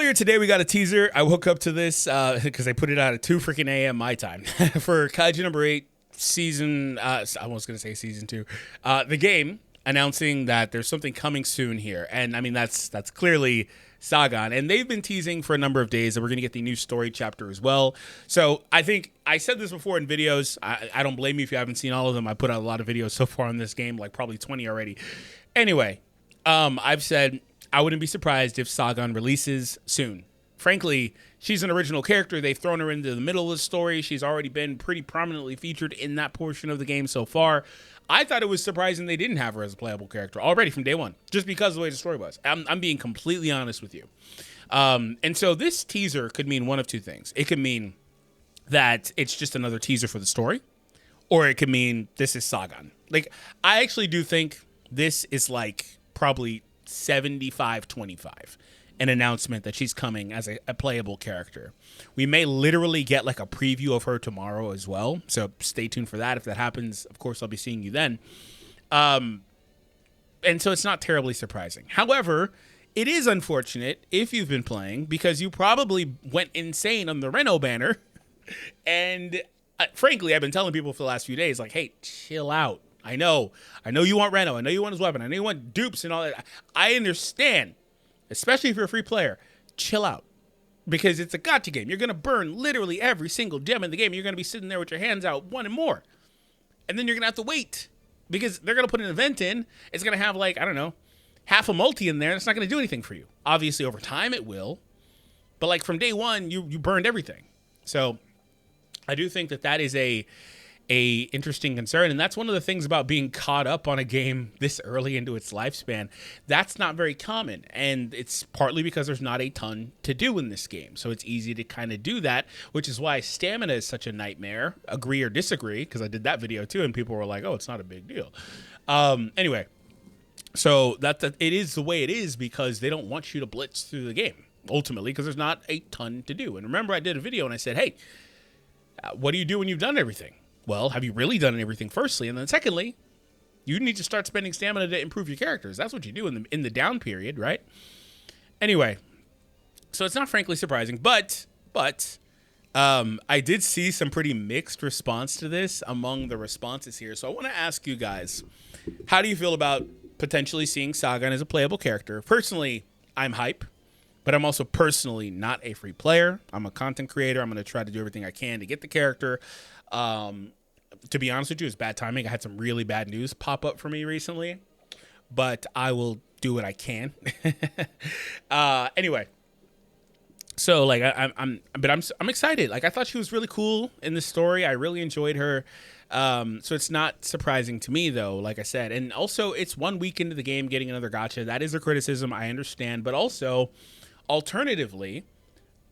earlier today, we got a teaser. I woke up to this because I put it out at 2 freaking a.m. my time for Kaiju number 8 season. I was going to say season 2. The game announcing that there's something coming soon here. And I mean, that's clearly Sagan. And they've been teasing for a number of days that we're going to get the new story chapter as well. So I think I said this before in videos. I don't blame you if you haven't seen all of them. I put out a lot of videos so far on this game, like probably 20 already. Anyway, I've said I wouldn't be surprised if Sagan releases soon. Frankly, she's an original character. They've thrown her into the middle of the story. She's already been pretty prominently featured in that portion of the game so far. I thought it was surprising they didn't have her as a playable character already from day one, just because of the way the story was. I'm being completely honest with you. And so this teaser could mean one of two things. It could mean that it's just another teaser for the story, or it could mean this is Sagan. Like, I actually do think this is like probably 75-25, an announcement that she's coming as a playable character. We may literally get like a preview of her tomorrow as well, so stay tuned for that. If that happens, of course, I'll be seeing you then. And so it's not terribly surprising. However, it is unfortunate if you've been playing, because you probably went insane on the Reno banner. And frankly, I've been telling people for the last few days, like, hey, chill out. I know you want Reno. I know you want his weapon. I know you want dupes and all that. I understand, especially if you're a free player. Chill out, because it's a gacha game. You're going to burn literally every single gem in the game. You're going to be sitting there with your hands out wanting more. And then you're going to have to wait, because they're going to put an event in. It's going to have, like, I don't know, half a multi in there, and it's not going to do anything for you. Obviously, over time it will. But, like, from day one, you burned everything. So I do think that is a interesting concern, and that's one of the things about being caught up on a game this early into its lifespan. That's not very common, and it's partly because there's not a ton to do in this game, so it's easy to kind of do that, which is why stamina is such a nightmare. Agree or disagree, because I did that video too, and people were like, oh, it's not a big deal. Anyway, so that it is the way it is, because they don't want you to blitz through the game ultimately, because there's not a ton to do. And remember, I did a video and I said, hey, what do you do when you've done everything? Well, have you really done everything, firstly? And then secondly, you need to start spending stamina to improve your characters. That's what you do in the down period, right? Anyway, so it's not frankly surprising, but I did see some pretty mixed response to this among the responses here. So I want to ask you guys, how do you feel about potentially seeing Sagan as a playable character? Personally, I'm hype, but I'm also personally not a free player. I'm a content creator. I'm going to try to do everything I can to get the character. To be honest with you, it's bad timing. I had some really bad news pop up for me recently, but I will do what I can. Anyway, so like I'm excited. Like, I thought she was really cool in this story. I really enjoyed her. So it's not surprising to me, though, like I said. And also, it's 1 week into the game getting another gacha. That is a criticism, I understand. But also, alternatively,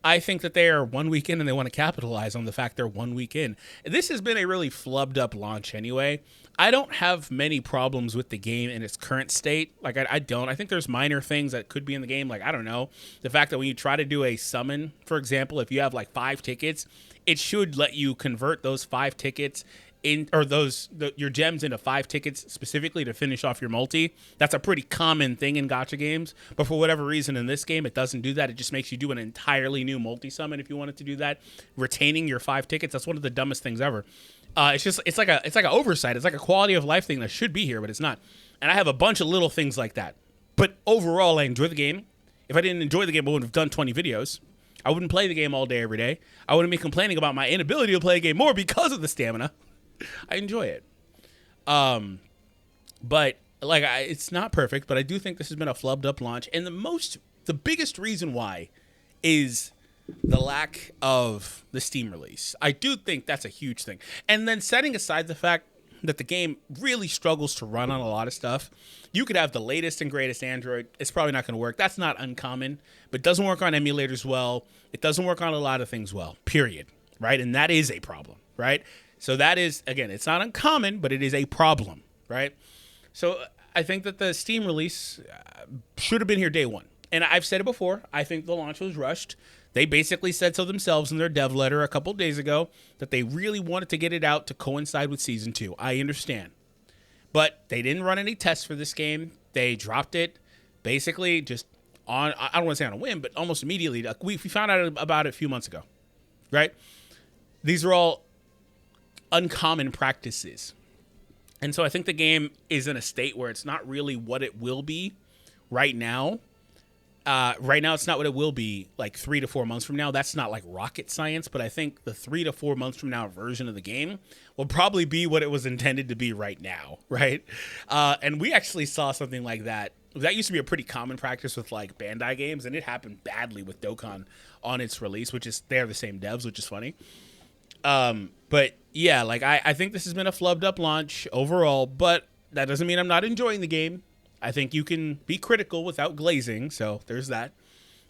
I think that they are 1 week in and they want to capitalize on the fact they're 1 week in. This has been a really flubbed up launch anyway. I don't have many problems with the game in its current state. Like, I don't. I think there's minor things that could be in the game. Like, I don't know. The fact that when you try to do a summon, for example, if you have like 5 tickets, it should let you convert those 5 tickets your gems into 5 tickets specifically to finish off your multi. That's a pretty common thing in gacha games, but for whatever reason in this game it doesn't do that. It just makes you do an entirely new multi summon if you wanted to do that, retaining your 5 tickets. That's one of the dumbest things ever. It's like an oversight. It's like a quality of life thing that should be here, but it's not. And I have a bunch of little things like that. But overall, I enjoy the game. If I didn't enjoy the game, I wouldn't have done 20 videos. I wouldn't play the game all day every day. I wouldn't be complaining about my inability to play a game more because of the stamina. I enjoy it. But like, it's not perfect, but I do think this has been a flubbed up launch. And the biggest reason why is the lack of the Steam release. I do think that's a huge thing. And then setting aside the fact that the game really struggles to run on a lot of stuff, you could have the latest and greatest Android. It's probably not going to work. That's not uncommon, but it doesn't work on emulators well. It doesn't work on a lot of things well, period. Right? And that is a problem, right? So that is, again, it's not uncommon, but it is a problem, right? So I think that the Steam release should have been here day one. And I've said it before. I think the launch was rushed. They basically said so themselves in their dev letter a couple days ago that they really wanted to get it out to coincide with Season 2. I understand. But they didn't run any tests for this game. They dropped it basically just I don't want to say on a whim, but almost immediately. Like, we found out about it a few months ago, right? These are all uncommon practices. And so I think the game is in a state where it's not really what it will be right now. Right now, it's not what it will be like 3 to 4 months from now. That's not like rocket science, but I think the 3 to 4 months from now version of the game will probably be what it was intended to be right now, right? And we actually saw something like that. That used to be a pretty common practice with like Bandai games, and it happened badly with Dokkan on its release, which is they're the same devs, which is funny. But yeah, like I think this has been a flubbed up launch overall, but that doesn't mean I'm not enjoying the game. I think you can be critical without glazing, so there's that.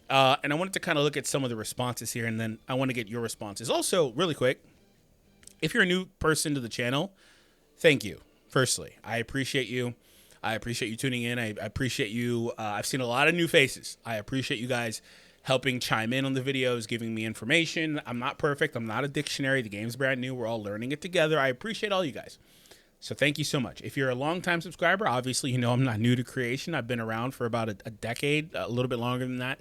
And I wanted to kind of look at some of the responses here, and then I want to get your responses. Also, really quick, if you're a new person to the channel, thank you. Firstly, I appreciate you. I appreciate you tuning in. I appreciate you. I've seen a lot of new faces. I appreciate you guys helping chime in on the videos, giving me information. I'm not perfect. I'm not a dictionary. The game's brand new. We're all learning it together. I appreciate all you guys. So thank you so much. If you're a longtime subscriber, obviously, you know I'm not new to creation. I've been around for about a decade, a little bit longer than that.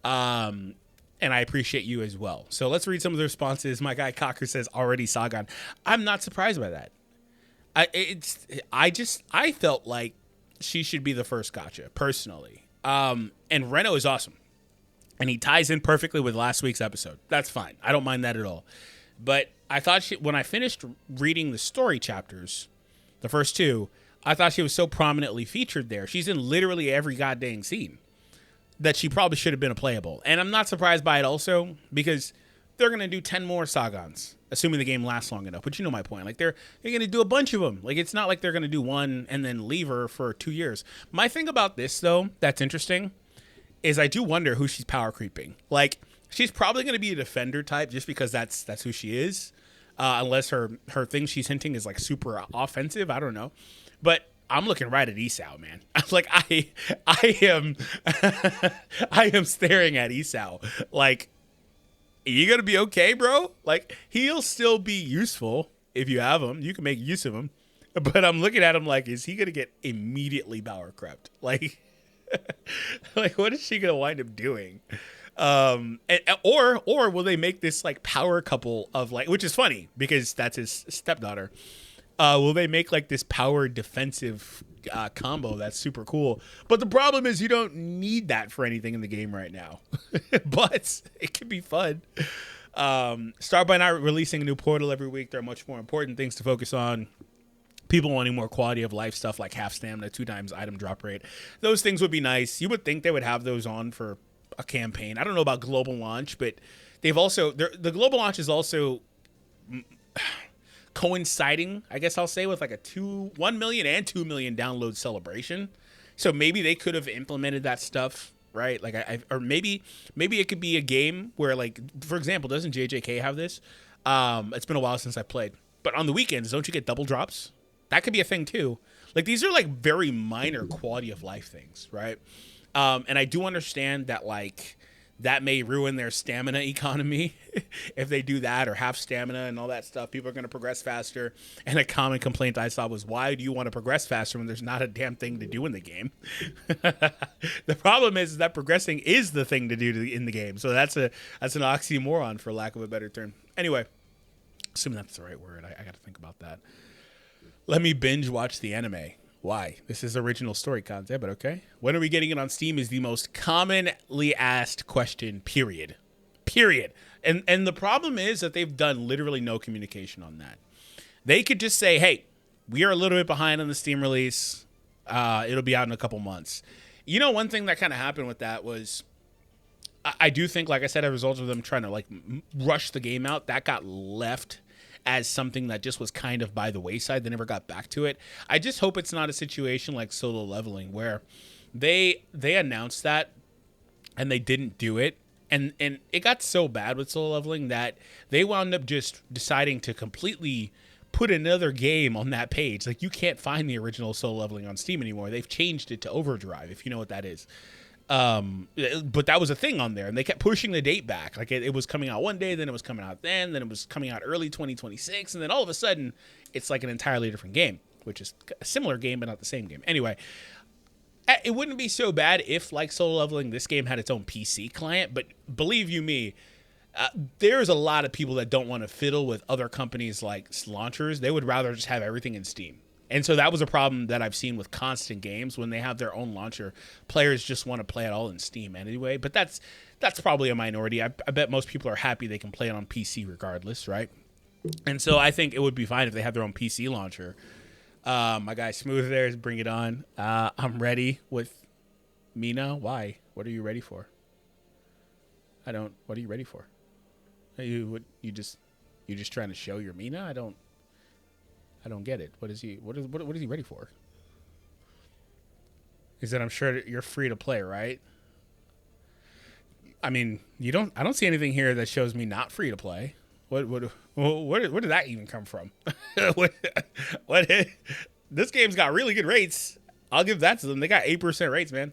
And I appreciate you as well. So let's read some of the responses. My guy Cocker says, already Sagan. I'm not surprised by that. I felt like she should be the first Gacha, personally. And Reno is awesome. And he ties in perfectly with last week's episode. That's fine. I don't mind that at all. But I thought when I finished reading the story chapters, the first two, I thought she was so prominently featured there. She's in literally every goddamn scene that she probably should have been a playable. And I'm not surprised by it also, because they're going to do 10 more Sagans, assuming the game lasts long enough. But you know my point. Like, they're going to do a bunch of them. Like, it's not like they're going to do one and then leave her for 2 years. My thing about this, though, that's interesting, is I do wonder who she's power creeping. Like, she's probably going to be a defender type just because that's who she is. Unless her thing she's hinting is like super offensive. I don't know. But I'm looking right at Esau, man. Like I am I am staring at Esau. Like, are you gonna be okay, bro? Like, he'll still be useful if you have him. You can make use of him. But I'm looking at him like, is he gonna get immediately power crept? Like, like what is she gonna wind up doing? Or will they make this like power couple of like, which is funny because that's his stepdaughter. Will they make like this power defensive combo that's super cool? But the problem is you don't need that for anything in the game right now. But it can be fun. Start by not releasing a new portal every week. There are much more important things to focus on. People wanting more quality of life stuff like half stamina, 2 times item drop rate. Those things would be nice. You would think they would have those on for a campaign. I don't know about global launch, but they've also the global launch is also coinciding, I guess I'll say, with like a 1 million and 2 million download celebration. So maybe they could have implemented that stuff, right? Like or maybe it could be a game where, like, for example, doesn't JJK have this? It's been a while since I played, but on the weekends, don't you get double drops? That could be a thing too. Like, these are like very minor quality of life things, right? And I do understand that, like, that may ruin their stamina economy if they do that, or half stamina and all that stuff. People are going to progress faster. And a common complaint I saw was, why do you want to progress faster when there's not a damn thing to do in the game? The problem is that progressing is the thing to do in the game. So that's an oxymoron, for lack of a better term. Anyway, assuming that's the right word. I got to think about that. Let me binge watch the anime. Why? This is original story content, but okay. When are we getting it on Steam is the most commonly asked question, period. And the problem is that they've done literally no communication on that. They could just say, hey, we are a little bit behind on the Steam release. It'll be out in a couple months. You know, one thing that kind of happened with that was, I do think, like I said, as a result of them trying to like rush the game out, that got left as something that just was kind of by the wayside. They never got back to it. I just hope it's not a situation like Solo Leveling where they announced that and they didn't do it. And it got so bad with Solo Leveling that they wound up just deciding to completely put another game on that page. Like, you can't find the original Solo Leveling on Steam anymore. They've changed it to Overdrive, if you know what that is. But that was a thing on there, and they kept pushing the date back. Like, it was coming out one day, then it was coming out then it was coming out early 2026, and then all of a sudden it's like an entirely different game, which is a similar game but not the same game. Anyway, It wouldn't be so bad if, like Solo Leveling, this game had its own PC client. But believe you me, there's a lot of people that don't want to fiddle with other companies' like launchers. They would rather just have everything in Steam. And so that was a problem that I've seen with constant games when they have their own launcher. Players just want to play it all in Steam anyway. But that's probably a minority. I bet most people are happy they can play it on PC regardless, right? And so I think it would be fine if they have their own PC launcher. My guy Smooth there is bring it on. I'm ready with Mina. Why? What are you ready for? What are you ready for? Are you just trying to show your Mina? I don't get it. What is he ready for? He said, I'm sure you're free to play, right? I mean, I don't see anything here that shows me not free to play. Where did that even come from? what this game's got really good rates. I'll give that to them. They got 8% rates, man.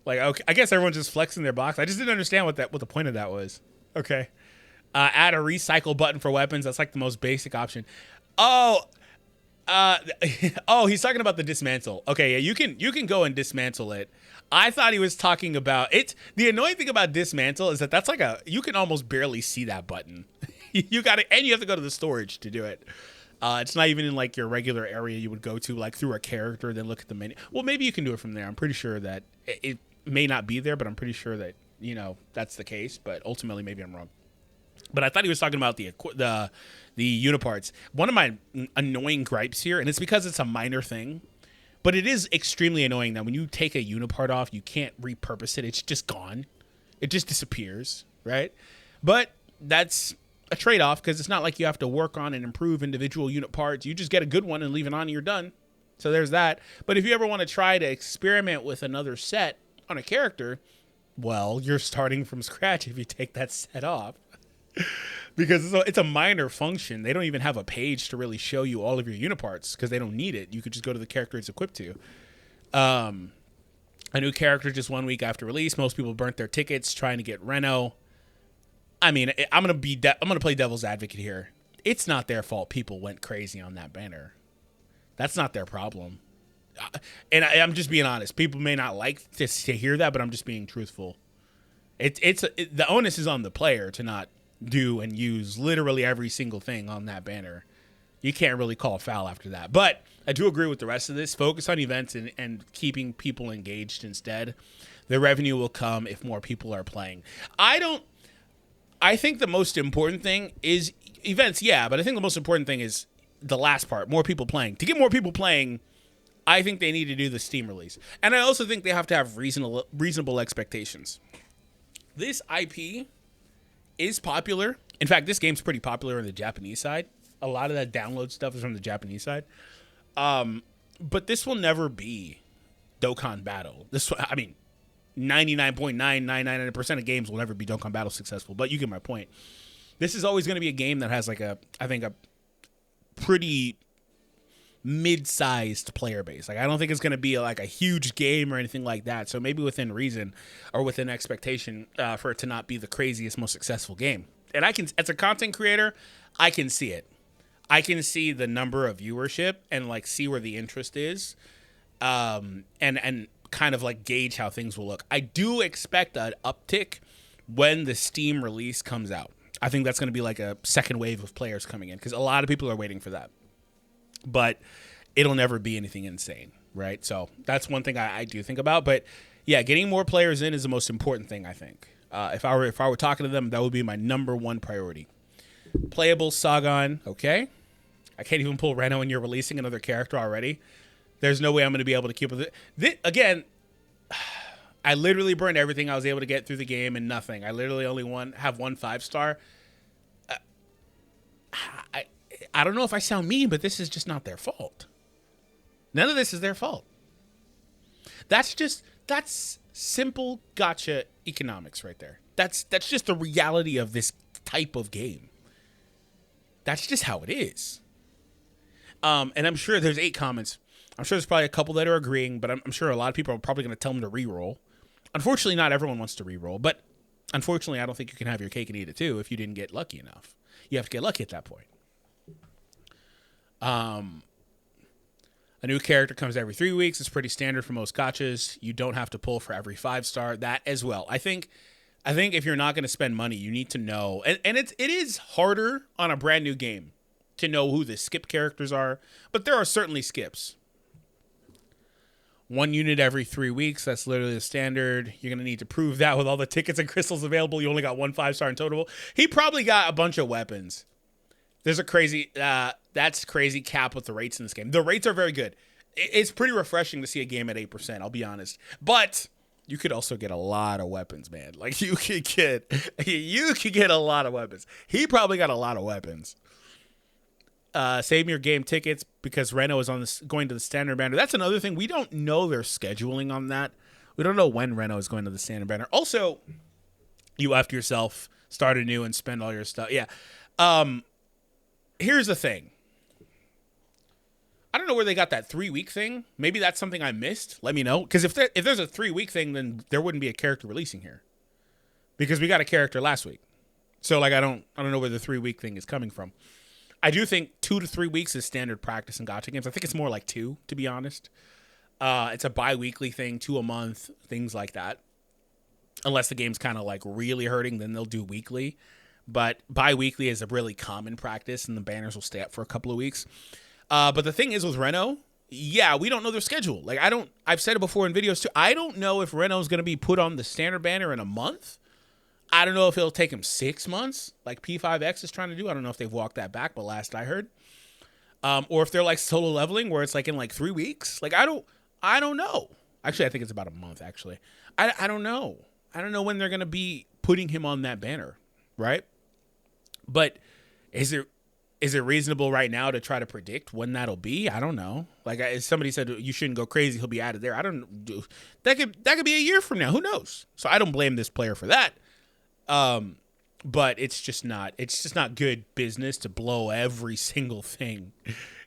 Like, okay, I guess everyone's just flexing their box. I just didn't understand what the point of that was. Okay. Add a recycle button for weapons. That's like the most basic option. Oh, he's talking about the dismantle. Okay, yeah, you can go and dismantle it. I thought he was talking about it. The annoying thing about dismantle is that that's like you can almost barely see that button. You got it, and you have to go to the storage to do it. It's not even in like your regular area you would go to, like through a character, then look at the menu. Well, maybe you can do it from there. I'm pretty sure that it may not be there, but I'm pretty sure that that's the case. But ultimately, maybe I'm wrong. But I thought he was talking about the uniparts. One of my annoying gripes here, and it's because it's a minor thing, but it is extremely annoying that when you take a unipart off, you can't repurpose it. It's just gone. It just disappears, right? But that's a trade-off because it's not like you have to work on and improve individual unit parts. You just get a good one and leave it on and you're done. So there's that. But if you ever want to try to experiment with another set on a character, well, you're starting from scratch if you take that set off. Because it's a minor function. They don't even have a page to really show you all of your uniparts because they don't need it. You could just go to the character it's equipped to. A new character just 1 week after release. Most people burnt their tickets trying to get Reno. I mean, I'm gonna play devil's advocate here. It's not their fault people went crazy on that banner. That's not their problem. And I'm just being honest. People may not like to hear that, but I'm just being truthful. The onus is on the player to not do and use literally every single thing on that banner. You can't really call a foul after that. But I do agree with the rest of this. Focus on events and keeping people engaged instead. The revenue will come if more people are playing. I think the most important thing is events, yeah, but I think the most important thing is the last part, more people playing. To get more people playing, I think they need to do the Steam release. And I also think they have to have reasonable expectations. This IP is popular. In fact, this game's pretty popular on the Japanese side. A lot of that download stuff is from the Japanese side. But this will never be Dokkan Battle. 99.9999% of games will never be Dokkan Battle successful, but you get my point. This is always going to be a game that has a pretty mid-sized player base. Like, I don't think it's going to be like a huge game or anything like that. So maybe within reason or within expectation for it to not be the craziest, most successful game. And as a content creator, I can see it. I can see the number of viewership and like see where the interest is, and kind of like gauge how things will look. I do expect an uptick when the Steam release comes out. I think that's going to be like a second wave of players coming in because a lot of people are waiting for that. But it'll never be anything insane, right? So that's one thing I do think about. But yeah, getting more players in is the most important thing, I think. If I were talking to them, that would be my number one priority. Playable Sagan, okay. I can't even pull Reno and you're releasing another character already. There's no way I'm going to be able to keep with it. Again, I literally burned everything I was able to get through the game and nothing. I literally only have one 5-star. I don't know if I sound mean, but this is just not their fault. None of this is their fault. That's simple gacha economics right there. That's just the reality of this type of game. That's just how it is. And I'm sure there's 8 comments. I'm sure there's probably a couple that are agreeing, but I'm sure a lot of people are probably going to tell them to re-roll. Unfortunately, not everyone wants to re-roll, but unfortunately, I don't think you can have your cake and eat it too if you didn't get lucky enough. You have to get lucky at that point. A new character comes every 3 weeks. It's pretty standard for most gachas. You don't have to pull for every 5-star. That as well. I think if you're not going to spend money, you need to know, and it is harder on a brand new game to know who the skip characters are, but there are certainly skips. 1 unit every 3 weeks. That's literally the standard. You're going to need to prove that with all the tickets and crystals available. You only got 1 5-star in total. He probably got a bunch of weapons. There's a crazy, that's crazy cap with the rates in this game. The rates are very good. It's pretty refreshing to see a game at 8%, I'll be honest. But you could also get a lot of weapons, man. Like, you could get a lot of weapons. He probably got a lot of weapons. Save your game tickets because Reno is going to the standard banner. That's another thing. We don't know their scheduling on that. We don't know when Reno is going to the standard banner. Also, you after yourself, start anew and spend all your stuff. Yeah. Here's the thing. I don't know where they got that 3-week thing. Maybe that's something I missed. Let me know. Because if there's a 3-week thing, then there wouldn't be a character releasing here. Because we got a character last week. So like I don't know where the 3-week thing is coming from. I do think 2 to 3 weeks is standard practice in Gacha games. I think it's more like 2, to be honest. It's a bi-weekly thing, 2 a month, things like that. Unless the game's kind of like really hurting, then they'll do weekly. But bi-weekly is a really common practice, and the banners will stay up for a couple of weeks. But the thing is with Reno, yeah, we don't know their schedule. Like I've said it before in videos too. I don't know if Reno is going to be put on the standard banner in a month. I don't know if it'll take him 6 months, like P5X is trying to do. I don't know if they've walked that back, but last I heard, or if they're like solo leveling, where it's like in like 3 weeks. Like I don't know. Actually, I think it's about a month. Actually, I don't know. I don't know when they're going to be putting him on that banner, right? But is it reasonable right now to try to predict when that'll be? I don't know. Like as somebody said, you shouldn't go crazy. He'll be added there. I don't do that. Could be a year from now. Who knows? So I don't blame this player for that. But it's just not good business to blow every single thing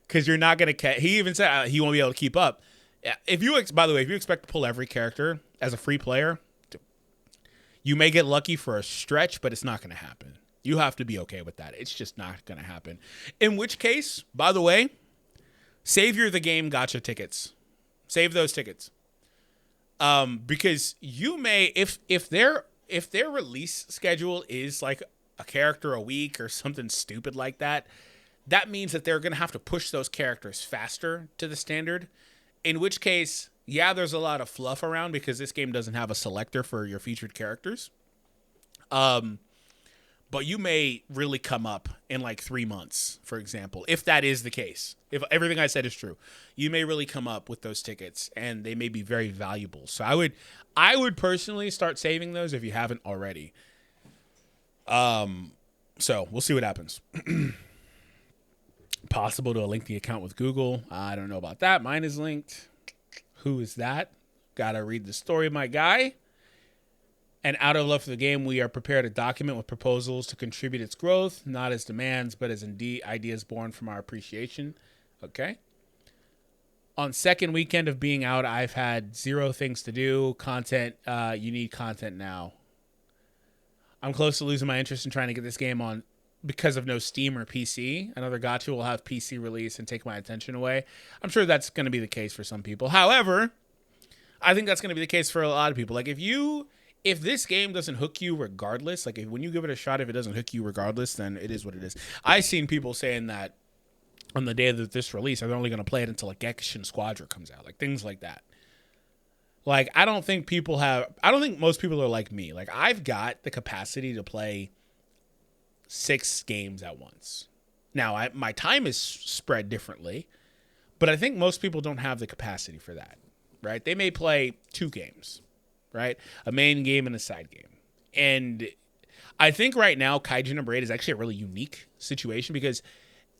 because you're not going to he even said he won't be able to keep up. By the way, if you expect to pull every character as a free player, you may get lucky for a stretch, but it's not going to happen. You have to be okay with that. It's just not going to happen. In which case, by the way, save the game gacha tickets. Save those tickets. Because you may, if their release schedule is like a character a week or something stupid like that, that means that they're going to have to push those characters faster to the standard, in which case, yeah, there's a lot of fluff around because this game doesn't have a selector for your featured characters. But you may really come up in like 3 months, for example, if that is the case. If everything I said is true, you may really come up with those tickets, and they may be very valuable. So I would personally start saving those if you haven't already. So we'll see what happens. Possible to link the account with Google. I don't know about that. Mine is linked. Who is that? Gotta read the story, my guy. And out of love for the game, we are prepared to document with proposals to contribute its growth, not as demands, but as indeed ideas born from our appreciation. Okay. On second weekend of being out, I've had 0 things to do. Content, you need content now. I'm close to losing my interest in trying to get this game on because of no Steam or PC. Another Gacha will have PC release and take my attention away. I'm sure that's going to be the case for some people. However, I think that's going to be the case for a lot of people. Like if this game doesn't hook you regardless, like when you give it a shot, if it doesn't hook you regardless, then it is what it is. I've seen people saying that on the day of this release, they're only going to play it until a Genshin Squadra comes out, like things like that. Like, I don't think most people are like me. Like, I've got the capacity to play 6 games at once. Now, my time is spread differently, but I think most people don't have the capacity for that, right? They may play 2 games, right? A main game and a side game. And I think right now Kaiju No. 8 is actually a really unique situation because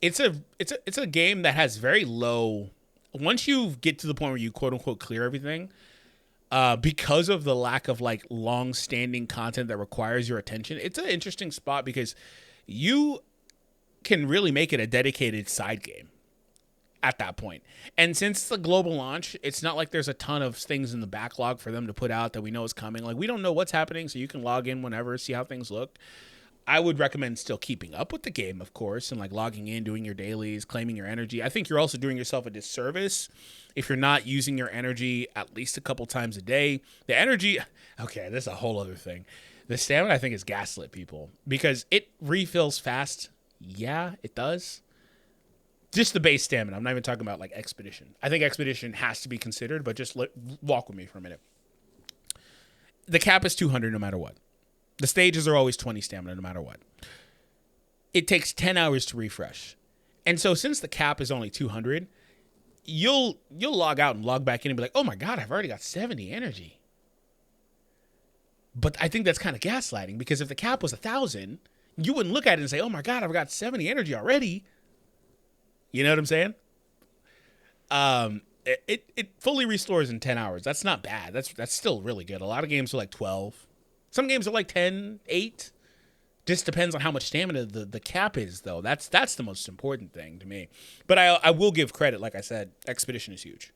it's a game that has very low, once you get to the point where you quote unquote clear everything, because of the lack of like long-standing content that requires your attention, it's an interesting spot because you can really make it a dedicated side game at that point. And since it's a global launch, it's not like there's a ton of things in the backlog for them to put out that we know is coming. Like, we don't know what's happening, so you can log in whenever, see how things look. I would recommend still keeping up with the game, of course, and like logging in, doing your dailies, claiming your energy. I think you're also doing yourself a disservice if you're not using your energy at least a couple times a day. The energy, okay, this is a whole other thing. The stamina, I think, is gaslit, people, because it refills fast. Yeah, it does. Just the base stamina. I'm not even talking about like Expedition. I think Expedition has to be considered, but just walk with me for a minute. The cap is 200 no matter what. The stages are always 20 stamina no matter what. It takes 10 hours to refresh. And so since the cap is only 200, you'll log out and log back in and be like, oh my God, I've already got 70 energy. But I think that's kind of gaslighting, because if the cap was 1,000, you wouldn't look at it and say, oh my God, I've got 70 energy already. You know what I'm saying? It fully restores in 10 hours. That's not bad. That's still really good. A lot of games are like 12. Some games are like 10, 8. Just depends on how much stamina the cap is, though. That's the most important thing to me. But I will give credit. Like I said, Expedition is huge.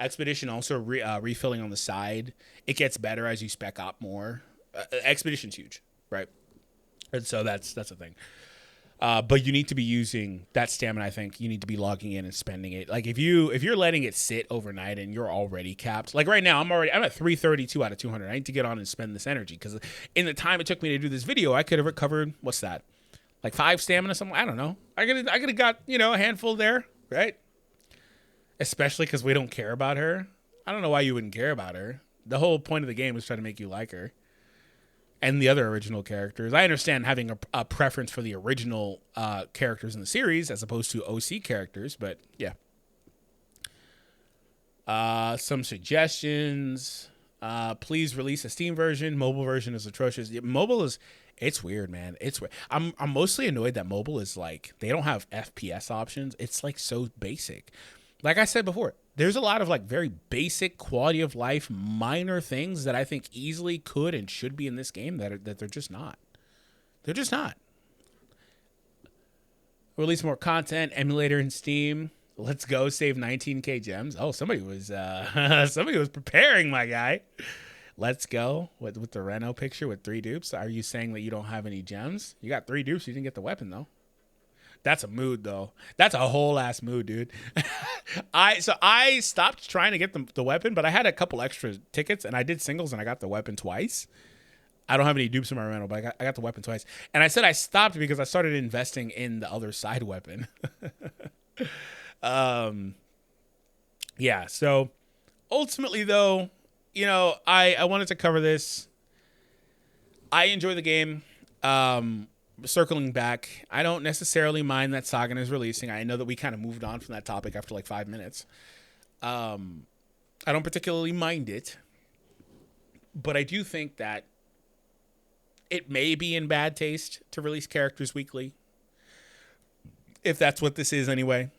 Expedition also refilling on the side. It gets better as you spec up more. Expedition's huge, right? And so that's a thing. But you need to be using that stamina. I think you need to be logging in and spending it. Like if you're letting it sit overnight and you're already capped, like right now I'm at 332 out of 200. I need to get on and spend this energy, because in the time it took me to do this video, I could have recovered, what's that, like 5 stamina, something. I don't know. I could have got a handful there, right? Especially because we don't care about her. I don't know why you wouldn't care about her. The whole point of the game is trying to make you like her. And the other original characters. I understand having a preference for the original characters in the series as opposed to OC characters, but yeah. Some suggestions. Please release a Steam version. Mobile version is atrocious. Yeah, it's weird, man. It's weird. I'm mostly annoyed that mobile is like, they don't have FPS options. It's like so basic. Like I said before, there's a lot of like very basic quality of life, minor things that I think easily could and should be in this game that they're just not. They're just not. Release more content, emulator in Steam. Let's go, save 19k gems. Oh, somebody was preparing, my guy. Let's go with the Reno picture with 3 dupes. Are you saying that you don't have any gems? You got 3 dupes. You didn't get the weapon though. That's a mood, though. That's a whole ass mood, dude. I stopped trying to get the weapon, but I had a couple extra tickets, and I did singles, and I got the weapon twice. I don't have any dupes in my rental, but I got the weapon twice. And I said I stopped because I started investing in the other side weapon. Yeah, so ultimately, though, I wanted to cover this. I enjoy the game. Circling back, I don't necessarily mind that Sagan is releasing. I know that we kind of moved on from that topic after like 5 minutes. I don't particularly mind it, but I do think that it may be in bad taste to release characters weekly, if that's what this is anyway.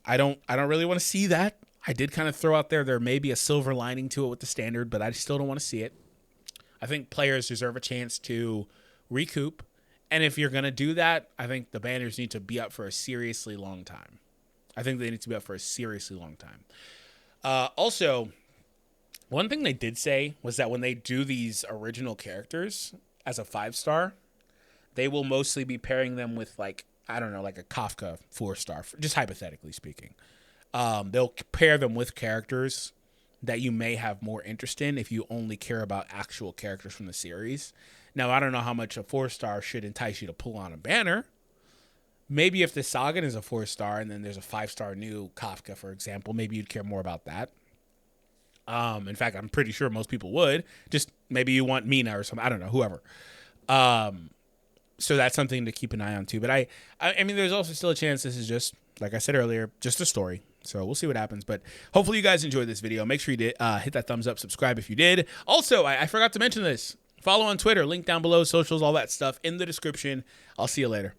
I don't really want to see that. I did kind of throw out there may be a silver lining to it with the standard, but I still don't want to see it. I think players deserve a chance to recoup. And if you're going to do that, I think the banners need to be up for a seriously long time. Also, one thing they did say was that when they do these original characters as a 5-star, they will mostly be pairing them with like a Kafka 4-star, just hypothetically speaking. They'll pair them with characters that you may have more interest in if you only care about actual characters from the series. Now, I don't know how much a 4-star should entice you to pull on a banner. Maybe if the Sagan is a 4-star and then there's a 5-star new Kafka, for example, maybe you'd care more about that. In fact, I'm pretty sure most people would. Just maybe you want Mina or something. I don't know, whoever. So that's something to keep an eye on too. But I mean, there's also still a chance this is just, like I said earlier, just a story. So we'll see what happens. But hopefully you guys enjoyed this video. Make sure you did hit that thumbs up, subscribe if you did. Also, I forgot to mention this. Follow on Twitter, link down below, socials, all that stuff in the description. I'll see you later.